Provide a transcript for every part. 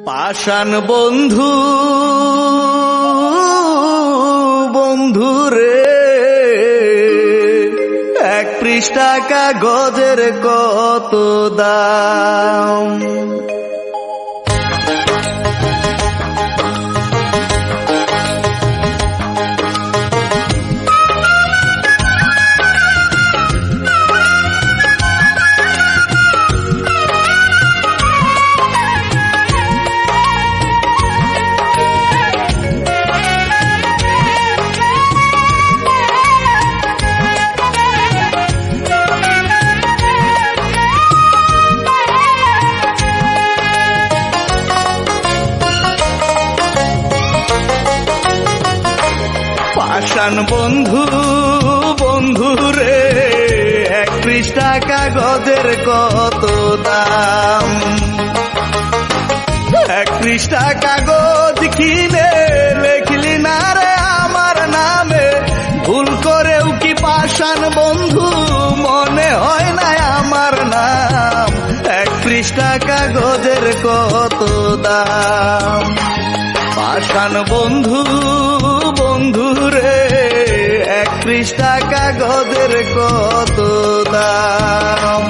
পাষাণ বন্ধু বন্ধু রে, এক পৃষ্ঠা কাগজের কত দাম। পাষাণ বন্ধু বন্ধু রে, এক পৃষ্ঠা কাগজের কত দাম। এক পৃষ্ঠা কাগজ কিনে লেখলি না রে আমার নামে, ভুল করেও কি পাষাণ বন্ধু মনে হয় না আমার নাম। এক পৃষ্ঠা কাগজের কত দাম। পাষাণ বন্ধু বন্ধু রে, এক পৃষ্ঠা কাগজের কত দাম।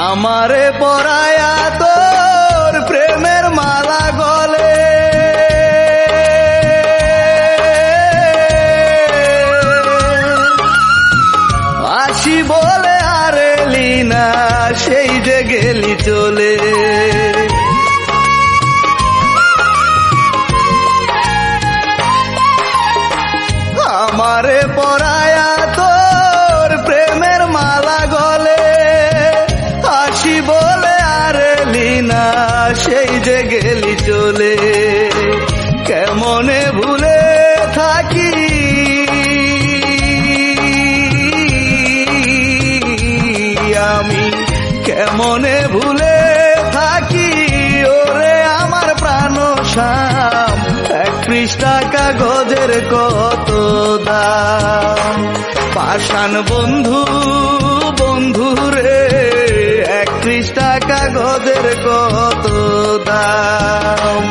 আমারে পরায়া তোর প্রেমের মালা গলে, আসি বলে আর এলি না, সেই যে গেলি চলে। আমারে পরায়া তোর প্রেমের মালা গলে, আসি বলে আর এলি না, সেই যে গেলি চলে। কেমনে ভুলে থাকি আমি, কেমনে ভুলে থাকি ওরে আমার প্রাণ শ্যাম। এক পৃষ্ঠা কাগজের কত দাম। পাষাণ বন্ধু বন্ধু রে, এক পৃষ্ঠা কাগজের কত দাম।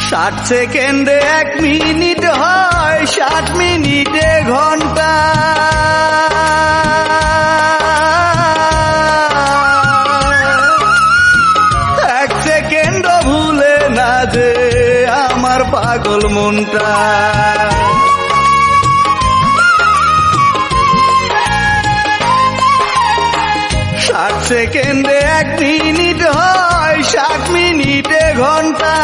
ষাট সেকেন্ডে এক মিনিট হয়, 60 মিনিটে ঘন্টা। এক সেকেন্ড ভুলে না যে আমার পাগল মনটা। 60 সেকেন্ডে এক মিনিট হয়, 60 মিনিটে ঘন্টা।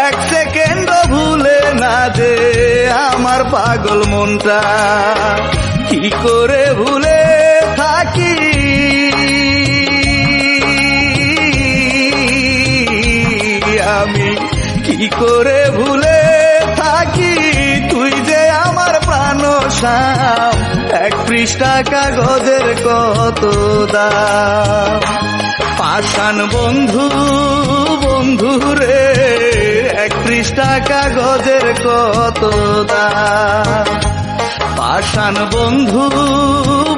এক সেকেন্ড ভুলে না যে আমার পাগল মনটা। কি করে ভুলে থাকি আমি, কি করে ভুলে থাকি তুই যে আমার প্রাণ শ্যাম। এক পৃষ্ঠা কাগজের কত দাম। পাষাণ বন্ধু বন্ধু রে, এক পৃষ্ঠা কাগজের কত দাম। পাষাণ বন্ধু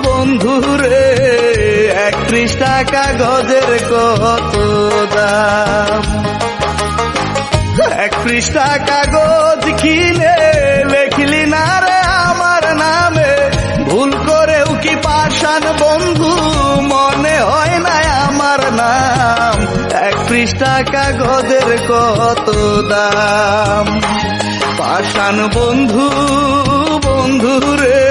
বন্ধু রে, এক পৃষ্ঠা কাগজের কত দাম। এক পৃষ্ঠা কাগজ কিনে লেখলি না রে আমার নামে, ভুল করেও কি পাষাণ বন্ধু মনে হয় না আমার নাম। এক পৃষ্ঠা কাগজের কত দাম। পাষাণ বন্ধু বন্ধু রে,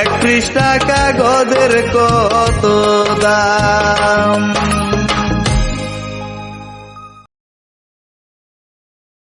এক পৃষ্ঠা কাগজের কত দাম।